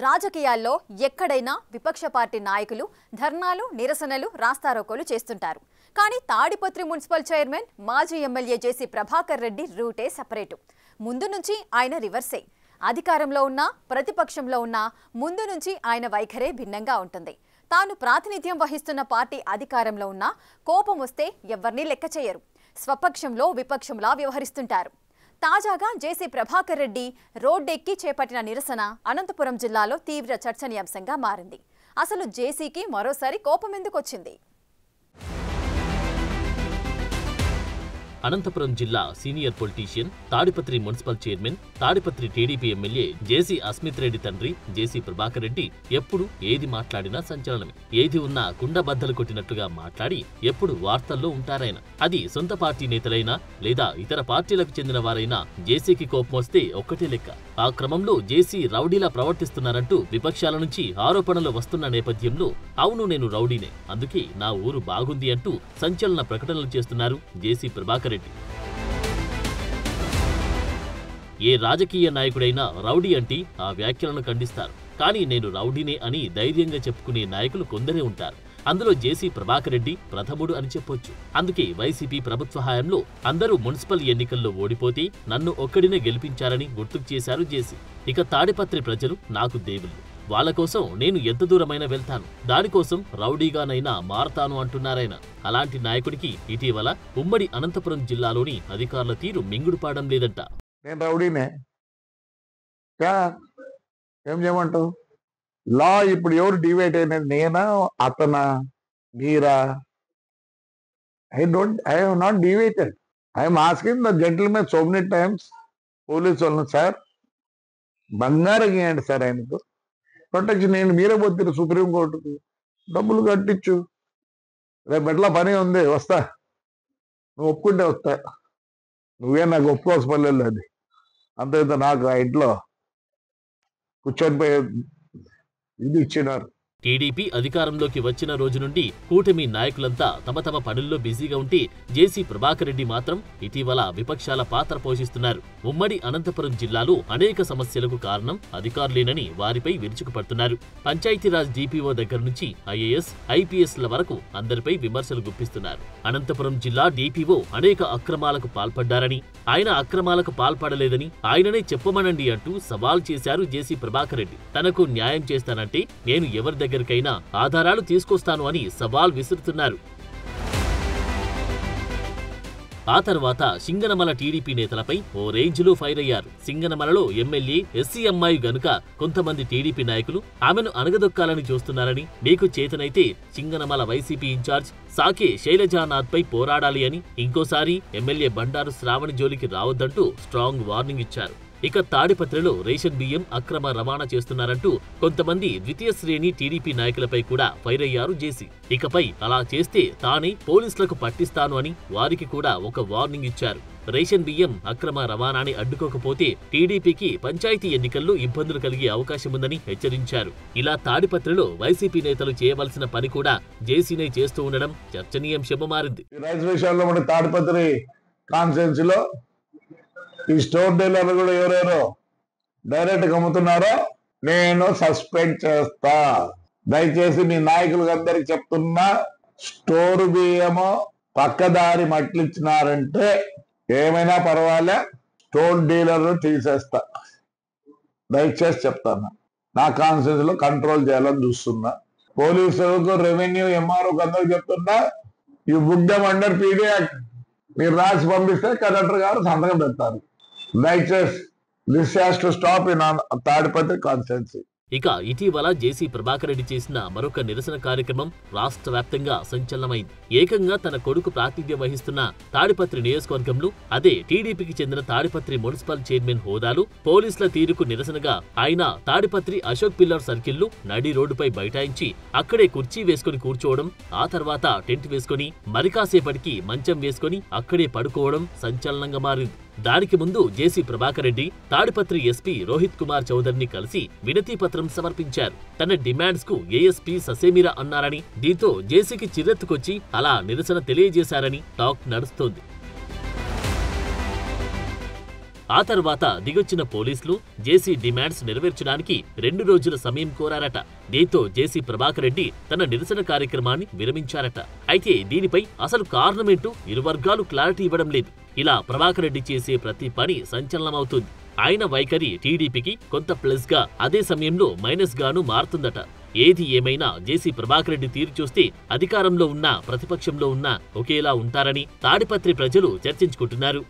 రాజకీయాల్లో ఎక్కడైనా విపక్ష పార్టీ నాయకులు ధర్నాలు, నిరసనలు, రాస్తారోకోలు చేస్తుంటారు. కానీ తాడిపత్రి మున్సిపల్ చైర్మన్ మాజీ ఎమ్మెల్యే జేసీ ప్రభాకర్ రెడ్డి రూటే సెపరేటు. ముందు నుంచి ఆయన రివర్సే. అధికారంలో ఉన్నా, ప్రతిపక్షంలో ఉన్నా ముందు నుంచి ఆయన వైఖరే భిన్నంగా ఉంటుంది. తాను ప్రాతినిధ్యం వహిస్తున్న పార్టీ అధికారంలో ఉన్నా కోపం వస్తే ఎవ్వర్నీ లెక్క చేయరు. స్వపక్షంలో విపక్షంలా వ్యవహరిస్తుంటారు. తాజాగా జేసీ ప్రభాకర్ రెడ్డి రోడ్డెక్కి చేపట్టిన నిరసన అనంతపురం జిల్లాలో తీవ్ర చర్చనీయాంశంగా మారింది. అసలు జేసీకి మరోసారి కోపం ఎందుకొచ్చింది? అనంతపురం జిల్లా senior politician, Tadipatri municipal chairman, Tadipatri TDP MLA JC Asmith Reddy తండ్రి జేసీ ప్రభాకర్ రెడ్డి ఎప్పుడు ఏది మాట్లాడినా సంచలనమే. ఏది ఉన్నా కుండబద్దలు కొట్టినట్టుగా మాట్లాడి ఎప్పుడు వార్తల్లో ఉంటారాయన. అది సొంత పార్టీ నేతలైనా లేదా ఇతర పార్టీలకు చెందిన వారైనా జేసీకి కోపం వస్తే ఒక్కటే లెక్క. ఆ క్రమంలో జేసీ రౌడీలా ప్రవర్తిస్తున్నారంటూ విపక్షాల నుంచి ఆరోపణలు వస్తున్న నేపథ్యంలో అవును నేను రౌడీనే, అందుకే నా ఊరు బాగుంది అంటూ సంచలన ప్రకటనలు చేస్తున్నారు జేసీ ప్రభాకర్ రెడ్డి. ఏ రాజకీయ నాయకుడైనా రౌడీ అంటే ఆ వ్యాఖ్యలను ఖండిస్తారు. కానీ నేను రౌడీనే అని ధైర్యంగా చెప్పుకునే నాయకులు కొందరే ఉంటారు. అందులో జేసీ ప్రభాకర్ రెడ్డి ప్రథముడు అని చెప్పొచ్చు. అందుకే వైసీపీ ప్రభుత్వ హయాంలో అందరూ మున్సిపల్ ఎన్నికల్లో ఓడిపోతే నన్ను ఒక్కడినే గెలిపించారని గుర్తుకు చేశారు జేసీ. ఇక తాడిపత్రి ప్రజలు నాకు దేవుళ్ళు, వాళ్ళ కోసం నేను ఎంత దూరమైనా వెళ్తాను, దానికోసం రౌడీగానైనా మారతాను అంటున్నారాయన. అలాంటి నాయకుడికి ఇటీవల ఉమ్మడి అనంతపురం జిల్లాలోని అధికారుల తీరు మింగుడుపాడం లేదంట. నేను రౌడీనే, ఏం చేయమంటావు? లా ఇప్పుడు ఎవరు డివైడ్ అయినది? నేనా, అతనా, మీరా? I have not divided. I'm asking the gentlemen so many times, police వాళ్ళని, సార్ బంగారం ఇవ్వండి సార్, ఆయనకు ప్రొటెక్షన్. నేను మీరే పోతున్నారు సుప్రీంకోర్టుకు, డబ్బులు కట్టించు, రేపు ఎట్లా పని ఉంది, వస్తా, నువ్వు ఒప్పుకుంటే వస్తా. నువ్వే నాకు ఒప్పుకోవాల్సిన పల్లెలు అది అంత నాకు ఆ ఇంట్లో కూర్చొని పోయి ఇది ఇచ్చినారు. టీడీపీ అధికారంలోకి వచ్చిన రోజు నుండి కూటమి నాయకులంతా తమ తమ పనుల్లో బిజీగా ఉంటే జేసీ ప్రభాకర్ రెడ్డి మాత్రం ఇటీవల విపక్షాల పాత్ర పోషిస్తున్నారు. ఉమ్మడి అనంతపురం జిల్లాలో అనేక సమస్యలకు కారణం అధికారులేనని వారిపై విరుచుకుపడుతున్నారు. పంచాయతీరాజ్ డీపీఓ దగ్గర నుంచి ఐఏఎస్, ఐపీఎస్ల వరకు అందరిపై విమర్శలు గుప్పిస్తున్నారు. అనంతపురం జిల్లా డీపీఓ అనేక అక్రమాలకు పాల్పడ్డారని, ఆయన అక్రమాలకు పాల్పడలేదని ఆయననే చెప్పమనండి అంటూ సవాల్ చేశారు జేసీ ప్రభాకర్ రెడ్డి. తనకు న్యాయం చేస్తానంటే నేను ఎవరి దగ్గరికైనా ఆధారాలు తీసుకొస్తాను అని సవాల్ విసురుతున్నారు. ఆ తర్వాత సింగనమల టీడీపీ నేతలపై ఓ రేంజ్లో ఫైర్ అయ్యారు. సింగనమలలో ఎమ్మెల్యే ఎస్సీ అమ్మాయి గనుక కొంతమంది టీడీపీ నాయకులు ఆమెను అణగదొక్కాలని చూస్తున్నారని, మీకు చేతనైతే సింగనమల వైసీపీ ఇన్ఛార్జ్ సాకే శైలజానాథ్పై పోరాడాలి అని, ఇంకోసారి ఎమ్మెల్యే బండారు శ్రావణి జోలికి రావద్దంటూ స్ట్రాంగ్ వార్నింగ్ ఇచ్చారు. ఇక తాడిపత్రిలో రేషన్ బియ్యం అక్రమ రవాణా చేస్తున్నారంటూ కొంతమంది ద్వితీయ శ్రేణి టీడీపీ నాయకులపై కూడా ఫైర్ అయ్యారు జేసీ. ఇకపై అలా చేస్తే తానే పోలీసులకు పట్టిస్తాను అని వారికి కూడా ఒక వార్నింగ్ ఇచ్చారు. రేషన్ బియ్యం అక్రమ రవాణాని అడ్డుకోకపోతే టీడీపీకి పంచాయతీ ఎన్నికల్లో ఇబ్బందులు కలిగే అవకాశముందని హెచ్చరించారు. ఇలా తాడిపత్రిలో వైసీపీ నేతలు చేయవలసిన పని కూడా జేసీనే చేస్తూ ఉండడం చర్చనీయాంశంగా మారింది. తాడిపత్రి కాన్స్టిట్యున్సీలో ఈ స్టోర్ డీలర్లు కూడా ఎవరెవరో డైరెక్ట్ గా అమ్ముతున్నారో నేను సస్పెండ్ చేస్తా. దయచేసి మీ నాయకులకు అందరికి చెప్తున్నా, స్టోర్ బియ్యము పక్కదారి మట్లిచ్చినారంటే ఏమైనా పర్వాలే, స్టోర్ డీలర్లు తీసేస్తా. దయచేసి చెప్తాను, నా కాన్స్టిట్యూన్సీలో కంట్రోల్ చేయాలని చూస్తున్నా. పోలీసులకు, రెవెన్యూ, ఎంఆర్ఓకి అందరికి చెప్తున్నా, ఈ book them under PD act. మీరు రాసి పంపిస్తే కలెక్టర్ గారు సంతకం పెడతారు. దయచేసి this has to stop in Tadipatri constituency. ఇక ఇటీవల జేసీ ప్రభాకర్ రెడ్డి చేసిన మరొక నిరసన కార్యక్రమం రాష్ట్ర వ్యాప్తంగా సంచలనమైంది. ఏకంగా తన కొడుకు ప్రాతినిధ్యం వహిస్తున్న తాడిపత్రి నియోజకవర్గంలో, అదే టీడీపీకి చెందిన తాడిపత్రి మున్సిపల్ చైర్మన్ హోదాలో పోలీసుల తీరుకు నిరసనగా ఆయన తాడిపత్రి అశోక్ పిల్లర్ సర్కిల్లో నడి రోడ్డుపై బైఠాయించి అక్కడే కుర్చీ వేసుకుని కూర్చోవడం, ఆ తర్వాత టెంట్ వేసుకుని మరికాసేపటికి మంచం వేసుకుని అక్కడే పడుకోవడం సంచలనంగా మారింది. దానికి ముందు జేసీ ప్రభాకర్ రెడ్డి తాడిపత్రి ఎస్పీ రోహిత్ కుమార్ చౌదరిని కలిసి వినతి పత్రం సమర్పించారు. తన డిమాండ్స్ కు ఏఎస్పీ ససేమిరా అన్నారని, దీంతో జేసీకి చిరెత్తుకొచ్చి అలా నిరసన తెలియజేశారని టాక్ నడుస్తోంది. ఆ తర్వాత దిగొచ్చిన పోలీసులు జేసీ డిమాండ్స్ నెరవేర్చడానికి 2 రోజుల సమయం కోరారట. దీంతో జేసీ ప్రభాకర్ రెడ్డి తన నిరసన కార్యక్రమాన్ని విరమించారట. అయితే దీనిపై అసలు కారణమేంటో ఇరు వర్గాలు క్లారిటీ ఇవ్వడం లేదు. ఇలా ప్రభాకర్ రెడ్డి చేసే ప్రతి పని సంచలనమవుతుంది. ఆయన వైఖరి టీడీపీకి కొంత ప్లస్ గా, అదే సమయంలో మైనస్ గాను మారుతుందట. ఏది ఏమైనా జేసీ ప్రభాకర్ రెడ్డి తీరు చూస్తే అధికారంలో ఉన్నా ప్రతిపక్షంలో ఉన్నా ఒకేలా ఉంటారని తాడిపత్రి ప్రజలు చర్చించుకుంటున్నారు.